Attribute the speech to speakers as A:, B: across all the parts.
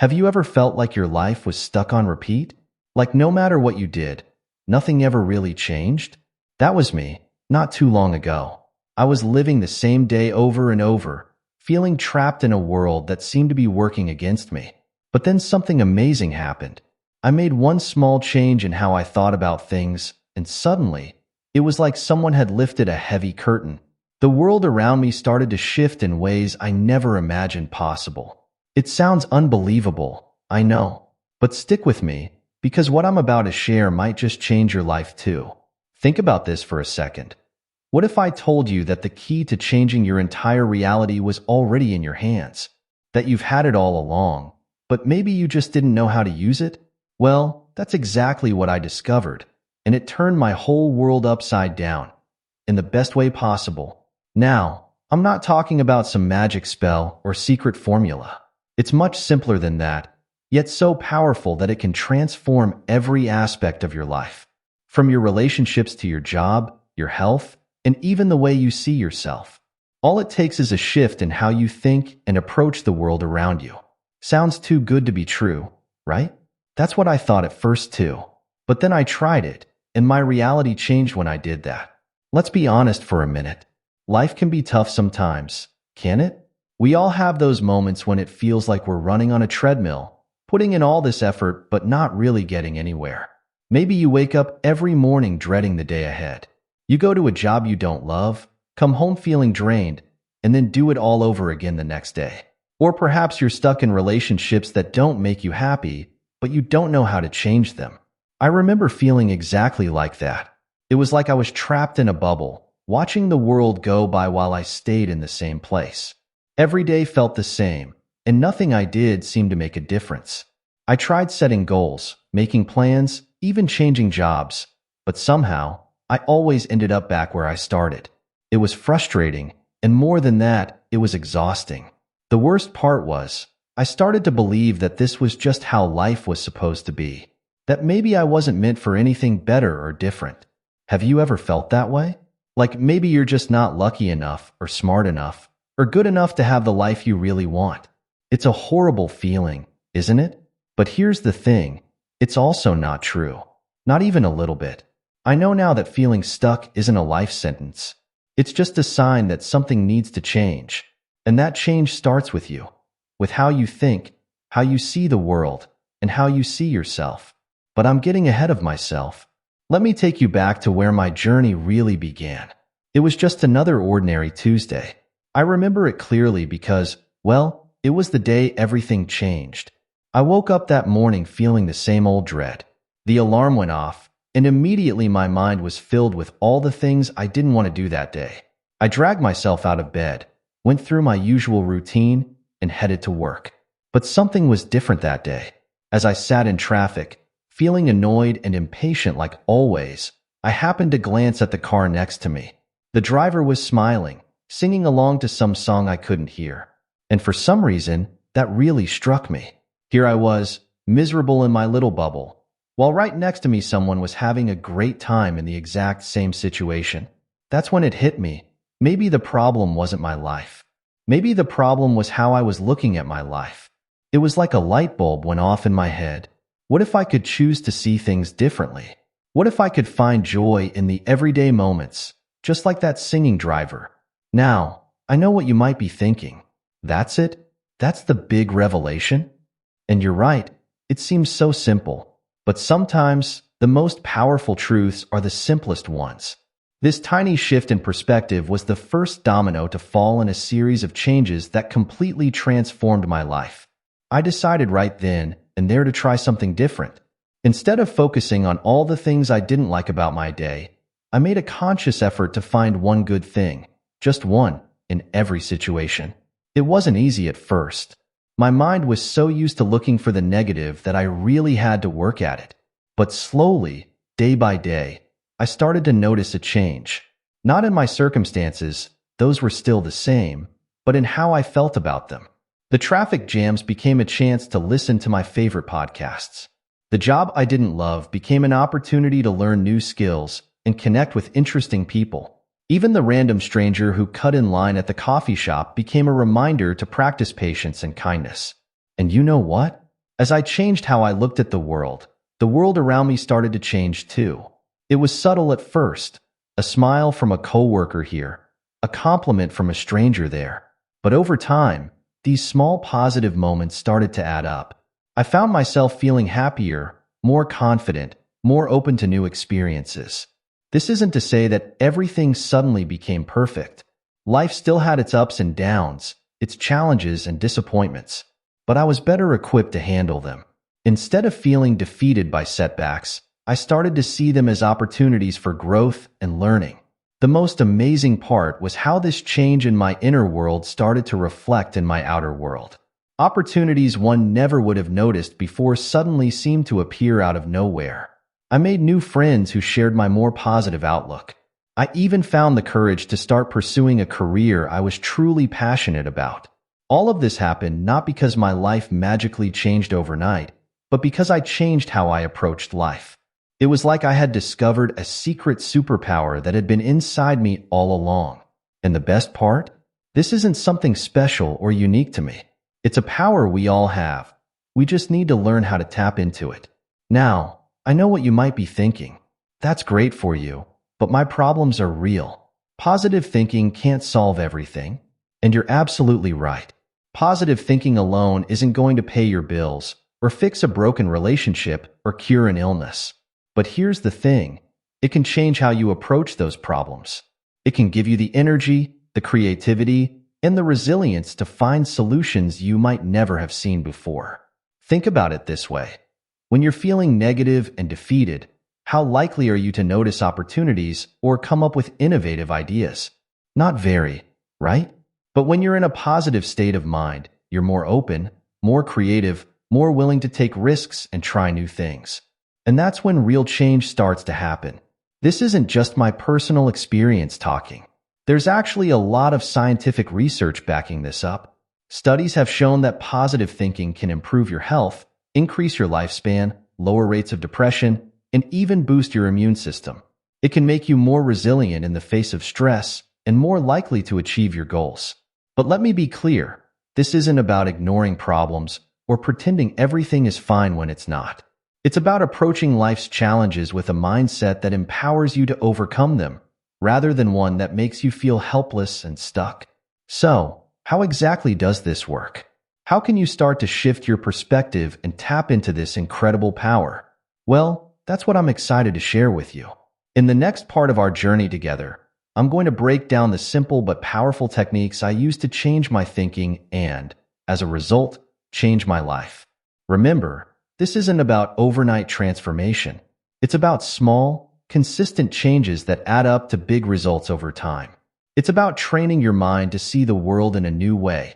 A: Have you ever felt like your life was stuck on repeat? Like no matter what you did, nothing ever really changed? That was me, not too long ago. I was living the same day over and over, feeling trapped in a world that seemed to be working against me. But then something amazing happened. I made one small change in how I thought about things, and suddenly, it was like someone had lifted a heavy curtain. The world around me started to shift in ways I never imagined possible. It sounds unbelievable, I know, but stick with me, because what I'm about to share might just change your life too. Think about this for a second. What if I told you that the key to changing your entire reality was already in your hands? That you've had it all along, but maybe you just didn't know how to use it? Well, that's exactly what I discovered, and it turned my whole world upside down, in the best way possible. Now, I'm not talking about some magic spell or secret formula. It's much simpler than that, yet so powerful that it can transform every aspect of your life. From your relationships to your job, your health, and even the way you see yourself. All it takes is a shift in how you think and approach the world around you. Sounds too good to be true, right? That's what I thought at first too. But then I tried it, and my reality changed when I did that. Let's be honest for a minute. Life can be tough sometimes, can it? We all have those moments when it feels like we're running on a treadmill, putting in all this effort but not really getting anywhere. Maybe you wake up every morning dreading the day ahead. You go to a job you don't love, come home feeling drained, and then do it all over again the next day. Or perhaps you're stuck in relationships that don't make you happy, but you don't know how to change them. I remember feeling exactly like that. It was like I was trapped in a bubble, watching the world go by while I stayed in the same place. Every day felt the same, and nothing I did seemed to make a difference. I tried setting goals, making plans, even changing jobs, but somehow, I always ended up back where I started. It was frustrating, and more than that, it was exhausting. The worst part was, I started to believe that this was just how life was supposed to be, that maybe I wasn't meant for anything better or different. Have you ever felt that way? Like maybe you're just not lucky enough, or smart enough, or good enough to have the life you really want. It's a horrible feeling, isn't it? But here's the thing, it's also not true. Not even a little bit. I know now that feeling stuck isn't a life sentence. It's just a sign that something needs to change. And that change starts with you, with how you think, how you see the world, and how you see yourself. But I'm getting ahead of myself. Let me take you back to where my journey really began. It was just another ordinary Tuesday. I remember it clearly because, well, it was the day everything changed. I woke up that morning feeling the same old dread. The alarm went off, and immediately my mind was filled with all the things I didn't want to do that day. I dragged myself out of bed, went through my usual routine, and headed to work. But something was different that day. As I sat in traffic, feeling annoyed and impatient like always, I happened to glance at the car next to me. The driver was smiling, singing along to some song I couldn't hear. And for some reason, that really struck me. Here I was, miserable in my little bubble, while right next to me someone was having a great time in the exact same situation. That's when it hit me. Maybe the problem wasn't my life. Maybe the problem was how I was looking at my life. It was like a light bulb went off in my head. What if I could choose to see things differently? What if I could find joy in the everyday moments, just like that singing driver? Now, I know what you might be thinking. That's it? That's the big revelation? And you're right, it seems so simple. But sometimes, the most powerful truths are the simplest ones. This tiny shift in perspective was the first domino to fall in a series of changes that completely transformed my life. I decided right then and there to try something different. Instead of focusing on all the things I didn't like about my day, I made a conscious effort to find one good thing, just one, in every situation. It wasn't easy at first. My mind was so used to looking for the negative that I really had to work at it. But slowly, day by day, I started to notice a change. Not in my circumstances, those were still the same, but in how I felt about them. The traffic jams became a chance to listen to my favorite podcasts. The job I didn't love became an opportunity to learn new skills and connect with interesting people. Even the random stranger who cut in line at the coffee shop became a reminder to practice patience and kindness. And you know what? As I changed how I looked at the world around me started to change too. It was subtle at first, a smile from a coworker here, a compliment from a stranger there. But over time, these small positive moments started to add up. I found myself feeling happier, more confident, more open to new experiences. This isn't to say that everything suddenly became perfect. Life still had its ups and downs, its challenges and disappointments, but I was better equipped to handle them. Instead of feeling defeated by setbacks, I started to see them as opportunities for growth and learning. The most amazing part was how this change in my inner world started to reflect in my outer world. Opportunities one never would have noticed before suddenly seemed to appear out of nowhere. I made new friends who shared my more positive outlook. I even found the courage to start pursuing a career I was truly passionate about. All of this happened not because my life magically changed overnight, but because I changed how I approached life. It was like I had discovered a secret superpower that had been inside me all along. And the best part? This isn't something special or unique to me. It's a power we all have. We just need to learn how to tap into it. Now, I know what you might be thinking. That's great for you, but my problems are real. Positive thinking can't solve everything. And you're absolutely right. Positive thinking alone isn't going to pay your bills, or fix a broken relationship, or cure an illness. But here's the thing. It can change how you approach those problems. It can give you the energy, the creativity, and the resilience to find solutions you might never have seen before. Think about it this way. When you're feeling negative and defeated, how likely are you to notice opportunities or come up with innovative ideas? Not very, right? But when you're in a positive state of mind, you're more open, more creative, more willing to take risks and try new things. And that's when real change starts to happen. This isn't just my personal experience talking. There's actually a lot of scientific research backing this up. Studies have shown that positive thinking can improve your health, increase your lifespan, lower rates of depression, and even boost your immune system. It can make you more resilient in the face of stress and more likely to achieve your goals. But let me be clear, this isn't about ignoring problems or pretending everything is fine when it's not. It's about approaching life's challenges with a mindset that empowers you to overcome them, rather than one that makes you feel helpless and stuck. So, how exactly does this work? How can you start to shift your perspective and tap into this incredible power? Well, that's what I'm excited to share with you. In the next part of our journey together, I'm going to break down the simple but powerful techniques I use to change my thinking and, as a result, change my life. Remember, this isn't about overnight transformation. It's about small, consistent changes that add up to big results over time. It's about training your mind to see the world in a new way,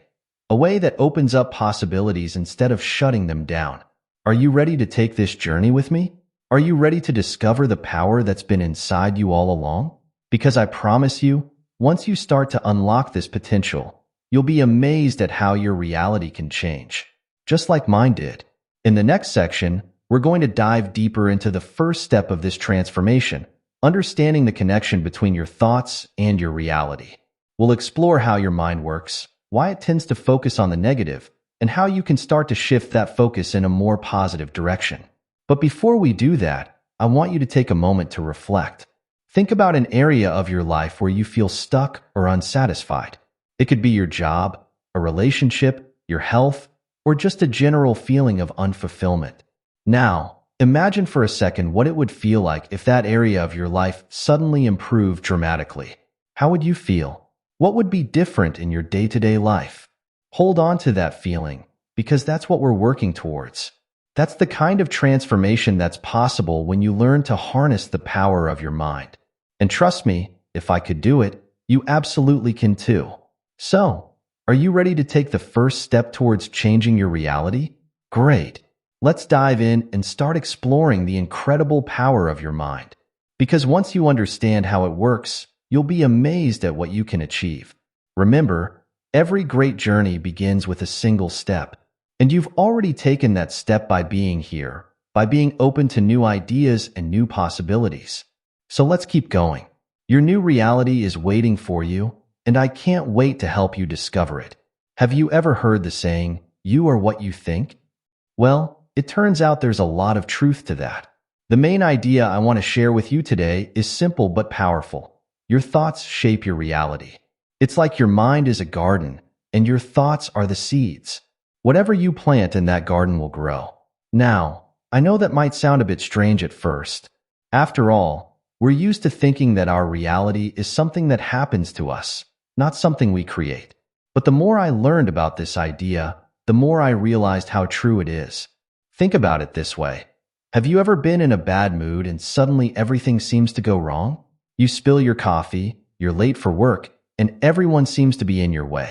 A: a way that opens up possibilities instead of shutting them down. Are you ready to take this journey with me? Are you ready to discover the power that's been inside you all along? Because I promise you, once you start to unlock this potential, you'll be amazed at how your reality can change, just like mine did. In the next section, we're going to dive deeper into the first step of this transformation, understanding the connection between your thoughts and your reality. We'll explore how your mind works, why it tends to focus on the negative, and how you can start to shift that focus in a more positive direction. But before we do that, I want you to take a moment to reflect. Think about an area of your life where you feel stuck or unsatisfied. It could be your job, a relationship, your health, or just a general feeling of unfulfillment. Now, imagine for a second what it would feel like if that area of your life suddenly improved dramatically. How would you feel? What would be different in your day-to-day life? Hold on to that feeling, because that's what we're working towards. That's the kind of transformation that's possible when you learn to harness the power of your mind. And trust me, if I could do it, you absolutely can too. So, are you ready to take the first step towards changing your reality? Great. Let's dive in and start exploring the incredible power of your mind. Because once you understand how it works, you'll be amazed at what you can achieve. Remember, every great journey begins with a single step. And you've already taken that step by being here, by being open to new ideas and new possibilities. So let's keep going. Your new reality is waiting for you, and I can't wait to help you discover it. Have you ever heard the saying, "You are what you think"? Well, it turns out there's a lot of truth to that. The main idea I want to share with you today is simple but powerful. Your thoughts shape your reality. It's like your mind is a garden, and your thoughts are the seeds. Whatever you plant in that garden will grow. Now, I know that might sound a bit strange at first. After all, we're used to thinking that our reality is something that happens to us, not something we create. But the more I learned about this idea, the more I realized how true it is. Think about it this way. Have you ever been in a bad mood and suddenly everything seems to go wrong? You spill your coffee, you're late for work, and everyone seems to be in your way.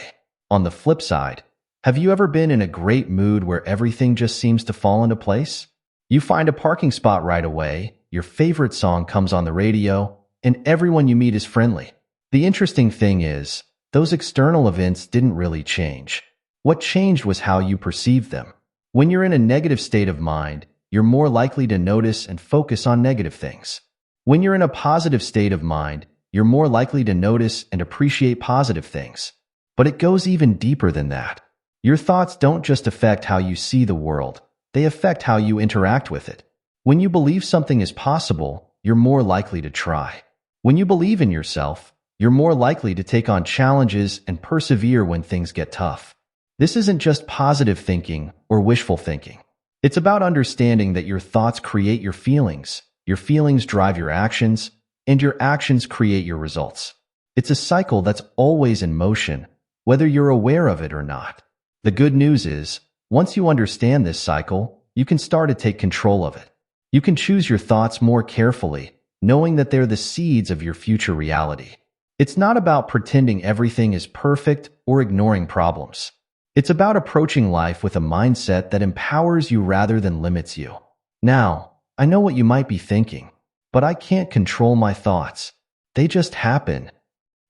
A: On the flip side, have you ever been in a great mood where everything just seems to fall into place? You find a parking spot right away, your favorite song comes on the radio, and everyone you meet is friendly. The interesting thing is, those external events didn't really change. What changed was how you perceived them. When you're in a negative state of mind, you're more likely to notice and focus on negative things. When you're in a positive state of mind, you're more likely to notice and appreciate positive things. But it goes even deeper than that. Your thoughts don't just affect how you see the world, they affect how you interact with it. When you believe something is possible, you're more likely to try. When you believe in yourself, you're more likely to take on challenges and persevere when things get tough. This isn't just positive thinking or wishful thinking. It's about understanding that your thoughts create your feelings drive your actions, and your actions create your results. It's a cycle that's always in motion, whether you're aware of it or not. The good news is, once you understand this cycle, you can start to take control of it. You can choose your thoughts more carefully, knowing that they're the seeds of your future reality. It's not about pretending everything is perfect or ignoring problems. It's about approaching life with a mindset that empowers you rather than limits you. Now, I know what you might be thinking, but I can't control my thoughts. They just happen.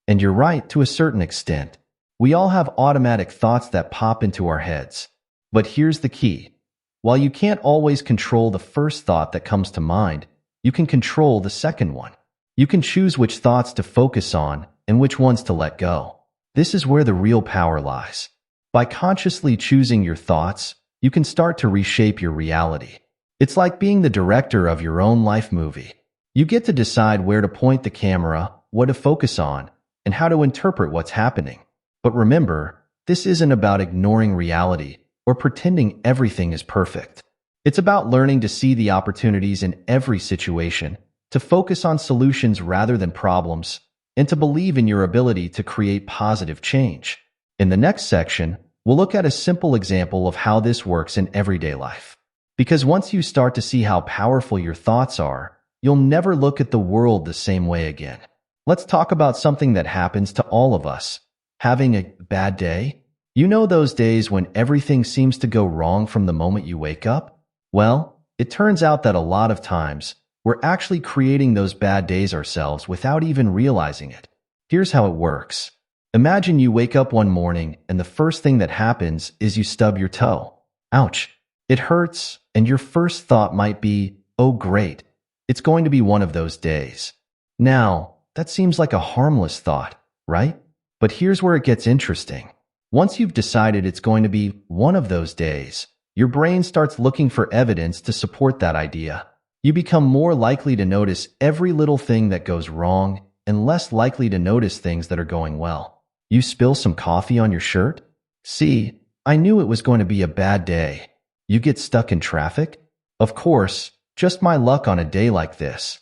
A: And you're right to a certain extent. We all have automatic thoughts that pop into our heads. But here's the key. While you can't always control the first thought that comes to mind, you can control the second one. You can choose which thoughts to focus on and which ones to let go. This is where the real power lies. By consciously choosing your thoughts, you can start to reshape your reality. It's like being the director of your own life movie. You get to decide where to point the camera, what to focus on, and how to interpret what's happening. But remember, this isn't about ignoring reality or pretending everything is perfect. It's about learning to see the opportunities in every situation, to focus on solutions rather than problems, and to believe in your ability to create positive change. In the next section, we'll look at a simple example of how this works in everyday life. Because once you start to see how powerful your thoughts are, you'll never look at the world the same way again. Let's talk about something that happens to all of us. Having a bad day? You know those days when everything seems to go wrong from the moment you wake up? Well, it turns out that a lot of times, we're actually creating those bad days ourselves without even realizing it. Here's how it works. Imagine you wake up one morning and the first thing that happens is you stub your toe. Ouch. It hurts, and your first thought might be, oh great, it's going to be one of those days. Now, that seems like a harmless thought, right? But here's where it gets interesting. Once you've decided it's going to be one of those days, your brain starts looking for evidence to support that idea. You become more likely to notice every little thing that goes wrong and less likely to notice things that are going well. You spill some coffee on your shirt? See, I knew it was going to be a bad day. You get stuck in traffic? Of course, just my luck on a day like this.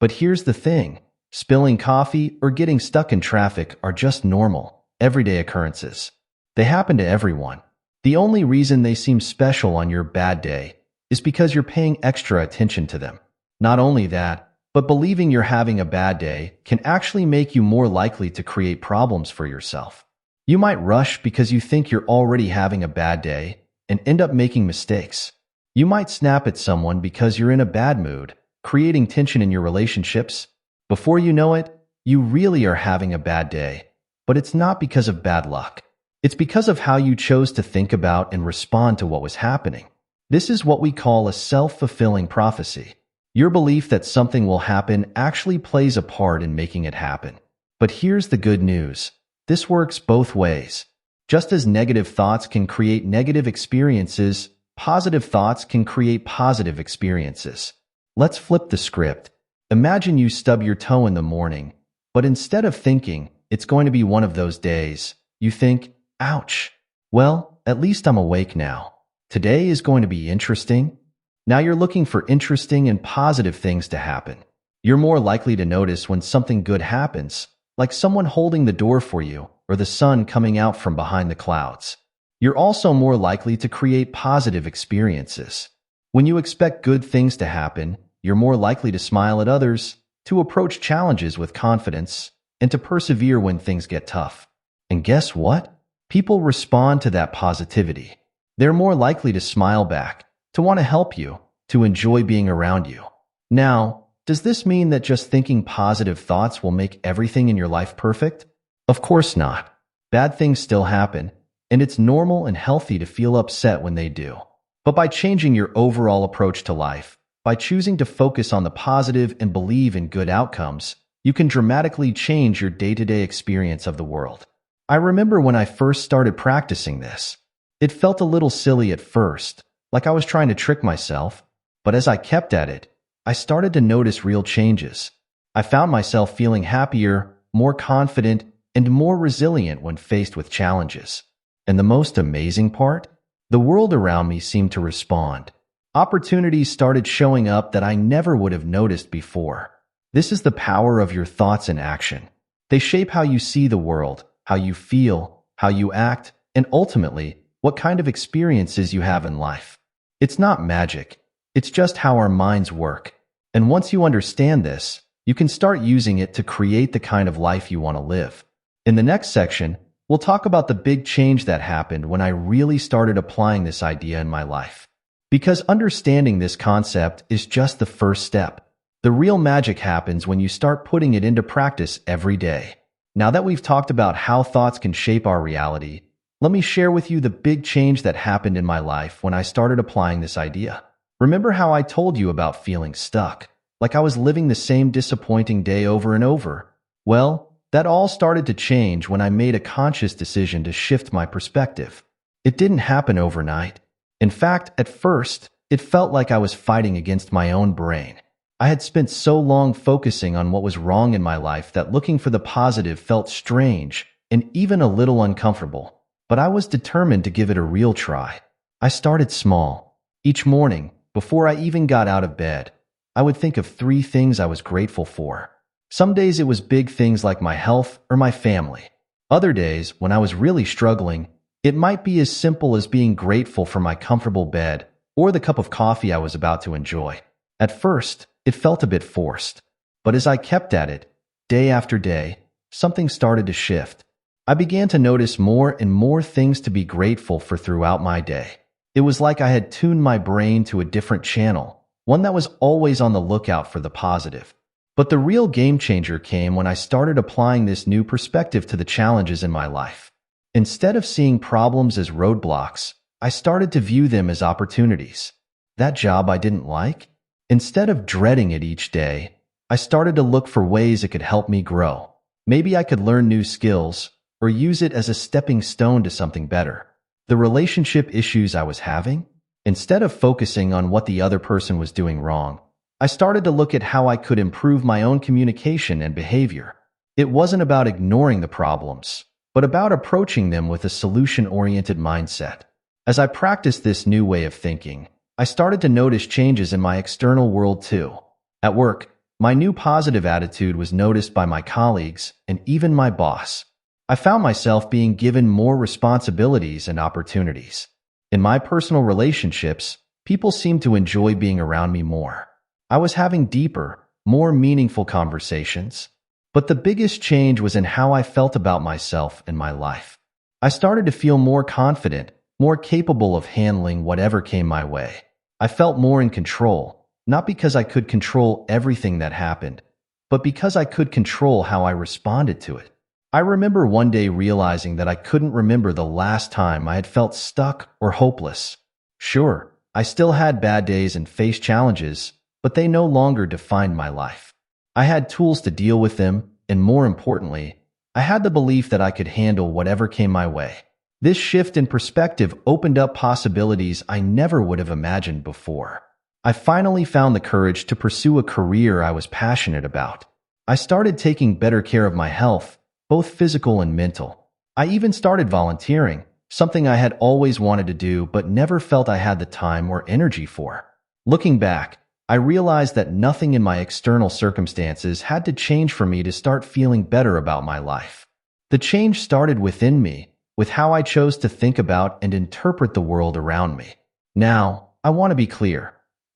A: But here's the thing. Spilling coffee or getting stuck in traffic are just normal, everyday occurrences. They happen to everyone. The only reason they seem special on your bad day is because you're paying extra attention to them. Not only that, but believing you're having a bad day can actually make you more likely to create problems for yourself. You might rush because you think you're already having a bad day and end up making mistakes. You might snap at someone because you're in a bad mood, creating tension in your relationships. Before you know it, you really are having a bad day. But it's not because of bad luck. It's because of how you chose to think about and respond to what was happening. This is what we call a self-fulfilling prophecy. Your belief that something will happen actually plays a part in making it happen. But here's the good news. This works both ways. Just as negative thoughts can create negative experiences, Positive thoughts can create positive experiences. Let's flip the script. Imagine you stub your toe in the morning, but instead of thinking, it's going to be one of those days, you think, ouch. Well, at least I'm awake now. Today is going to be interesting. Now you're looking for interesting and positive things to happen. You're more likely to notice when something good happens, like someone holding the door for you or the sun coming out from behind the clouds. You're also more likely to create positive experiences. When you expect good things to happen, you're more likely to smile at others, to approach challenges with confidence, and to persevere when things get tough. And guess what? People respond to that positivity. They're more likely to smile back, to want to help you, to enjoy being around you. Now, does this mean that just thinking positive thoughts will make everything in your life perfect? Of course not. Bad things still happen, and it's normal and healthy to feel upset when they do. But by changing your overall approach to life, by choosing to focus on the positive and believe in good outcomes, you can dramatically change your day-to-day experience of the world. I remember when I first started practicing this. It felt a little silly at first, like I was trying to trick myself, but as I kept at it, I started to notice real changes. I found myself feeling happier, more confident, and more resilient when faced with challenges. And the most amazing part? The world around me seemed to respond. Opportunities started showing up that I never would have noticed before. This is the power of your thoughts in action. They shape how you see the world, how you feel, how you act, and ultimately, what kind of experiences you have in life. It's not magic. It's just how our minds work. And once you understand this, you can start using it to create the kind of life you want to live. In the next section, we'll talk about the big change that happened when I really started applying this idea in my life. Because understanding this concept is just the first step. The real magic happens when you start putting it into practice every day. Now that we've talked about how thoughts can shape our reality, let me share with you the big change that happened in my life when I started applying this idea. Remember how I told you about feeling stuck, like I was living the same disappointing day over and over? Well, that all started to change when I made a conscious decision to shift my perspective. It didn't happen overnight. In fact, at first, it felt like I was fighting against my own brain. I had spent so long focusing on what was wrong in my life that looking for the positive felt strange and even a little uncomfortable. But I was determined to give it a real try. I started small. Each morning, before I even got out of bed, I would think of 3 things I was grateful for. Some days it was big things like my health or my family. Other days, when I was really struggling, it might be as simple as being grateful for my comfortable bed or the cup of coffee I was about to enjoy. At first, it felt a bit forced, but as I kept at it, day after day, something started to shift. I began to notice more and more things to be grateful for throughout my day. It was like I had tuned my brain to a different channel, one that was always on the lookout for the positive. But the real game changer came when I started applying this new perspective to the challenges in my life. Instead of seeing problems as roadblocks, I started to view them as opportunities. That job I didn't like? Instead of dreading it each day, I started to look for ways it could help me grow. Maybe I could learn new skills or use it as a stepping stone to something better. The relationship issues I was having? Instead of focusing on what the other person was doing wrong, I started to look at how I could improve my own communication and behavior. It wasn't about ignoring the problems, but about approaching them with a solution-oriented mindset. As I practiced this new way of thinking, I started to notice changes in my external world too. At work, my new positive attitude was noticed by my colleagues and even my boss. I found myself being given more responsibilities and opportunities. In my personal relationships, people seemed to enjoy being around me more. I was having deeper, more meaningful conversations. But the biggest change was in how I felt about myself and my life. I started to feel more confident, more capable of handling whatever came my way. I felt more in control, not because I could control everything that happened, but because I could control how I responded to it. I remember one day realizing that I couldn't remember the last time I had felt stuck or hopeless. Sure, I still had bad days and faced challenges, but they no longer defined my life. I had tools to deal with them, and more importantly, I had the belief that I could handle whatever came my way. This shift in perspective opened up possibilities I never would have imagined before. I finally found the courage to pursue a career I was passionate about. I started taking better care of my health, both physical and mental. I even started volunteering, something I had always wanted to do but never felt I had the time or energy for. Looking back, I realized that nothing in my external circumstances had to change for me to start feeling better about my life. The change started within me, with how I chose to think about and interpret the world around me. Now, I want to be clear.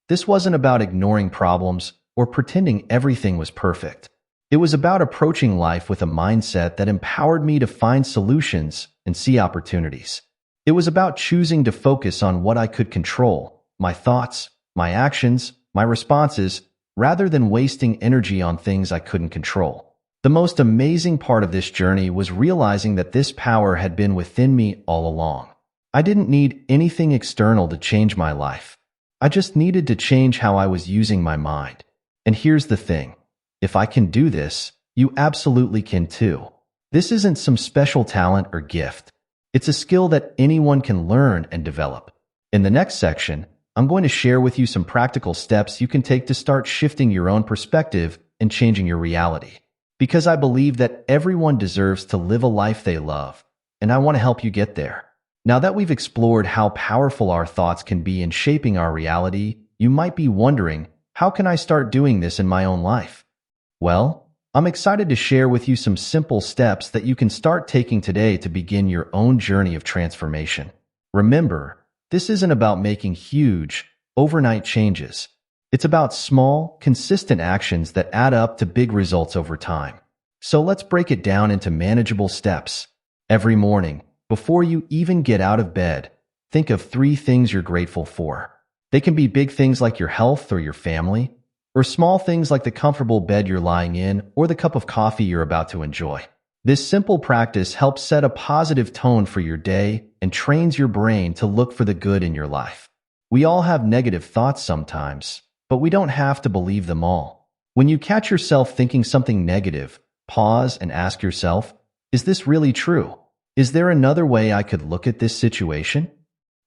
A: This wasn't about ignoring problems or pretending everything was perfect. It was about approaching life with a mindset that empowered me to find solutions and see opportunities. It was about choosing to focus on what I could control, my thoughts, my actions, my responses, rather than wasting energy on things I couldn't control. The most amazing part of this journey was realizing that this power had been within me all along. I didn't need anything external to change my life. I just needed to change how I was using my mind. And here's the thing. If I can do this, you absolutely can too. This isn't some special talent or gift. It's a skill that anyone can learn and develop. In the next section, I'm going to share with you some practical steps you can take to start shifting your own perspective and changing your reality. Because I believe that everyone deserves to live a life they love, and I want to help you get there. Now that we've explored how powerful our thoughts can be in shaping our reality, you might be wondering, how can I start doing this in my own life? Well, I'm excited to share with you some simple steps that you can start taking today to begin your own journey of transformation. Remember, this isn't about making huge, overnight changes. It's about small, consistent actions that add up to big results over time. So let's break it down into manageable steps. Every morning, before you even get out of bed, think of 3 things you're grateful for. They can be big things like your health or your family, or small things like the comfortable bed you're lying in or the cup of coffee you're about to enjoy. This simple practice helps set a positive tone for your day and trains your brain to look for the good in your life. We all have negative thoughts sometimes, but we don't have to believe them all. When you catch yourself thinking something negative, pause and ask yourself, is this really true? Is there another way I could look at this situation?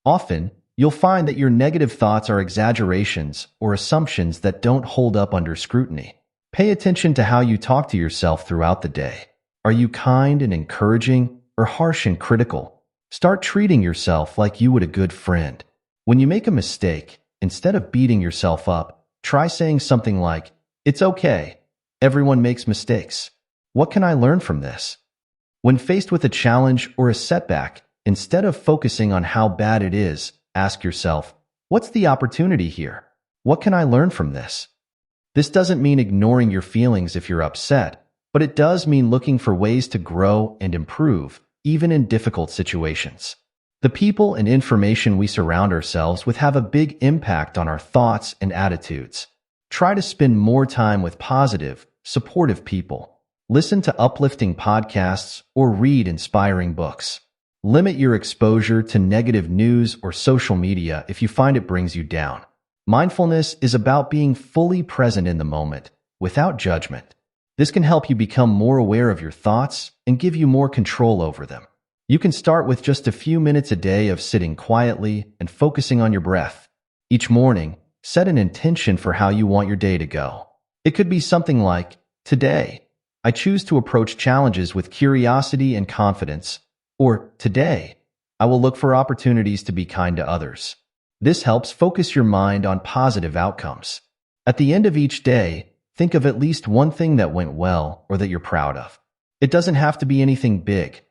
A: Often, you'll find that your negative thoughts are exaggerations or assumptions that don't hold up under scrutiny. Pay attention to how you talk to yourself throughout the day. Are you kind and encouraging or harsh and critical? Start treating yourself like you would a good friend. When you make a mistake, instead of beating yourself up, try saying something like, "It's okay. Everyone makes mistakes. What can I learn from this?" When faced with a challenge or a setback, instead of focusing on how bad it is, ask yourself, what's the opportunity here? What can I learn from this? This doesn't mean ignoring your feelings if you're upset, but it does mean looking for ways to grow and improve, even in difficult situations. The people and information we surround ourselves with have a big impact on our thoughts and attitudes. Try to spend more time with positive, supportive people. Listen to uplifting podcasts or read inspiring books. Limit your exposure to negative news or social media if you find it brings you down. Mindfulness is about being fully present in the moment, without judgment. This can help you become more aware of your thoughts and give you more control over them. You can start with just a few minutes a day of sitting quietly and focusing on your breath. Each morning, set an intention for how you want your day to go. It could be something like, "Today, I choose to approach challenges with curiosity and confidence," or "Today, I will look for opportunities to be kind to others." This helps focus your mind on positive outcomes. At the end of each day, think of at least one thing that went well or that you're proud of. It doesn't have to be anything big.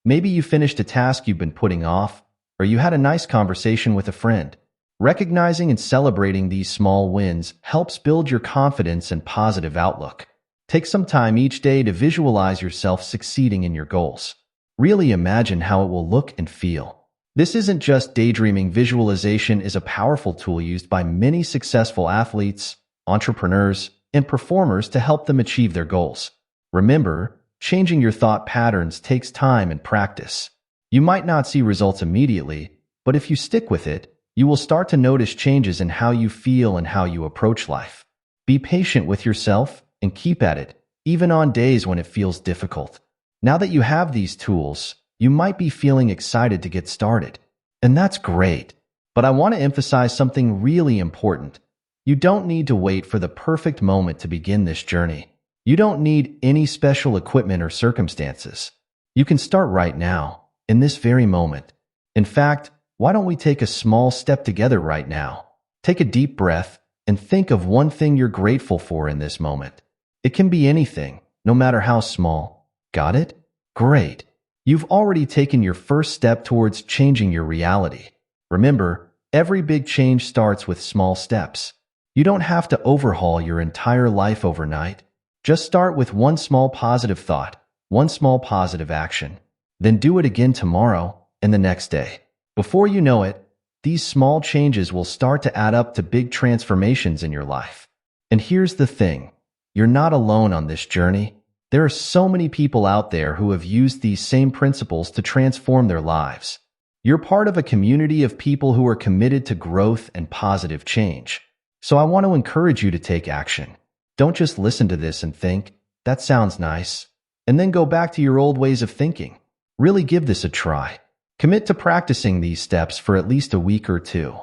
A: Maybe you finished a task you've been putting off, or you had a nice conversation with a friend. Recognizing and celebrating these small wins helps build your confidence and positive outlook. Take some time each day to visualize yourself succeeding in your goals. Really imagine how it will look and feel. This isn't just daydreaming. Visualization is a powerful tool used by many successful athletes, entrepreneurs, and performers to help them achieve their goals. Remember, changing your thought patterns takes time and practice. You might not see results immediately, but if you stick with it, you will start to notice changes in how you feel and how you approach life. Be patient with yourself and keep at it, even on days when it feels difficult. Now that you have these tools, you might be feeling excited to get started. And that's great. But I want to emphasize something really important. You don't need to wait for the perfect moment to begin this journey. You don't need any special equipment or circumstances. You can start right now, in this very moment. In fact, why don't we take a small step together right now? Take a deep breath and think of one thing you're grateful for in this moment. It can be anything, no matter how small. Got it? Great. You've already taken your first step towards changing your reality. Remember, every big change starts with small steps. You don't have to overhaul your entire life overnight. Just start with one small positive thought, one small positive action. Then do it again tomorrow and the next day. Before you know it, these small changes will start to add up to big transformations in your life. And here's the thing. You're not alone on this journey. There are so many people out there who have used these same principles to transform their lives. You're part of a community of people who are committed to growth and positive change. So I want to encourage you to take action. Don't just listen to this and think, that sounds nice, and then go back to your old ways of thinking. Really give this a try. Commit to practicing these steps for at least a week or two.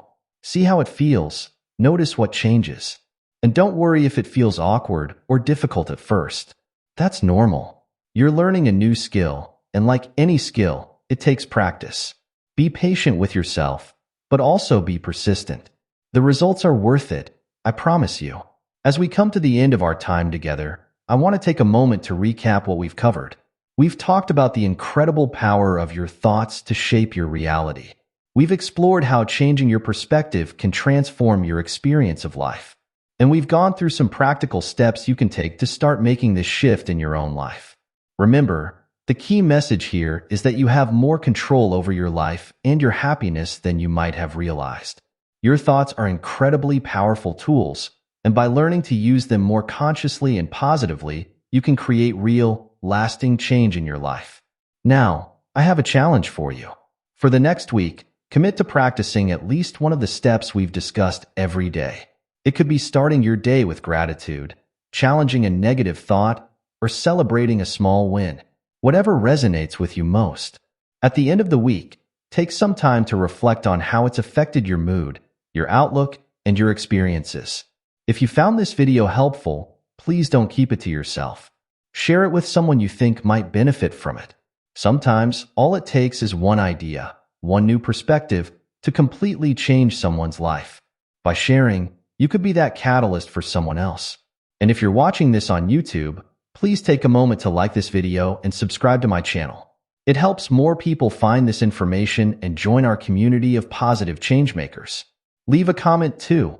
A: See how it feels. Notice what changes. And don't worry if it feels awkward or difficult at first. That's normal. You're learning a new skill, and like any skill, it takes practice. Be patient with yourself, but also be persistent. The results are worth it, I promise you. As we come to the end of our time together, I want to take a moment to recap what we've covered. We've talked about the incredible power of your thoughts to shape your reality. We've explored how changing your perspective can transform your experience of life. And we've gone through some practical steps you can take to start making this shift in your own life. Remember, the key message here is that you have more control over your life and your happiness than you might have realized. Your thoughts are incredibly powerful tools, and by learning to use them more consciously and positively, you can create real, lasting change in your life. Now, I have a challenge for you. For the next week, commit to practicing at least one of the steps we've discussed every day. It could be starting your day with gratitude, challenging a negative thought, or celebrating a small win. Whatever resonates with you most. At the end of the week, take some time to reflect on how it's affected your mood, your outlook, and your experiences. If you found this video helpful, please don't keep it to yourself. Share it with someone you think might benefit from it. Sometimes, all it takes is one idea, one new perspective, to completely change someone's life. By sharing, you could be that catalyst for someone else. And if you're watching this on YouTube, please take a moment to like this video and subscribe to my channel. It helps more people find this information and join our community of positive changemakers. Leave a comment too.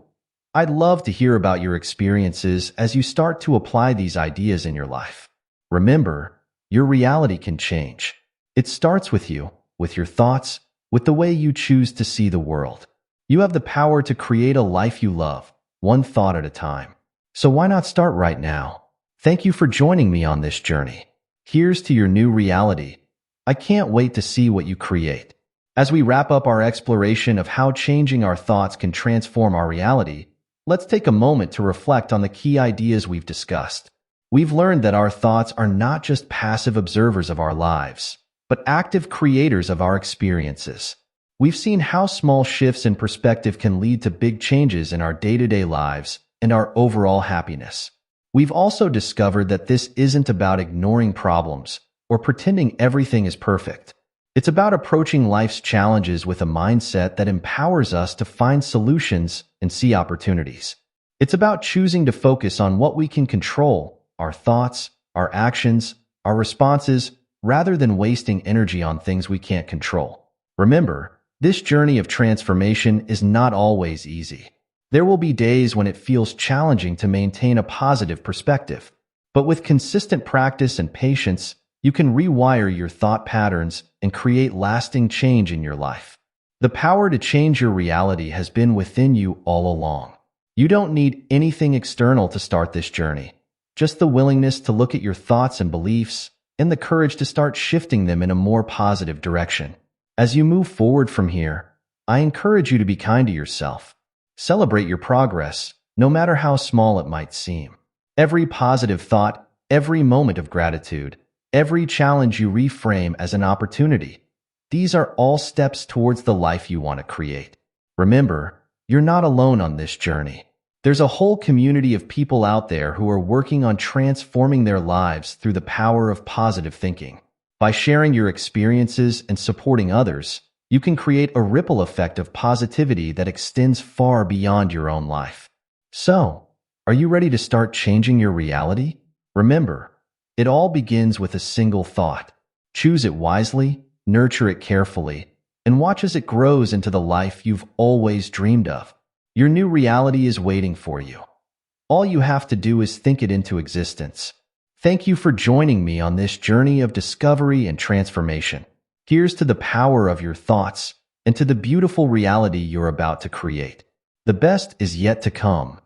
A: I'd love to hear about your experiences as you start to apply these ideas in your life. Remember, your reality can change. It starts with you, with your thoughts, with the way you choose to see the world. You have the power to create a life you love, one thought at a time. So why not start right now? Thank you for joining me on this journey. Here's to your new reality. I can't wait to see what you create. As we wrap up our exploration of how changing our thoughts can transform our reality, let's take a moment to reflect on the key ideas we've discussed. We've learned that our thoughts are not just passive observers of our lives, but active creators of our experiences. We've seen how small shifts in perspective can lead to big changes in our day-to-day lives and our overall happiness. We've also discovered that this isn't about ignoring problems or pretending everything is perfect. It's about approaching life's challenges with a mindset that empowers us to find solutions and see opportunities. It's about choosing to focus on what we can control, our thoughts, our actions, our responses, rather than wasting energy on things we can't control. Remember, this journey of transformation is not always easy. There will be days when it feels challenging to maintain a positive perspective. But with consistent practice and patience, you can rewire your thought patterns and create lasting change in your life. The power to change your reality has been within you all along. You don't need anything external to start this journey, just the willingness to look at your thoughts and beliefs and the courage to start shifting them in a more positive direction. As you move forward from here, I encourage you to be kind to yourself. Celebrate your progress, no matter how small it might seem. Every positive thought, every moment of gratitude, Every challenge you reframe as an opportunity. These are all steps towards the life you want to create. Remember, you're not alone on this journey. There's a whole community of people out there who are working on transforming their lives through the power of positive thinking. By sharing your experiences and supporting others, you can create a ripple effect of positivity that extends far beyond your own life. So, are you ready to start changing your reality? Remember, it all begins with a single thought. Choose it wisely, nurture it carefully, and watch as it grows into the life you've always dreamed of. Your new reality is waiting for you. All you have to do is think it into existence. Thank you for joining me on this journey of discovery and transformation. Here's to the power of your thoughts and to the beautiful reality you're about to create. The best is yet to come.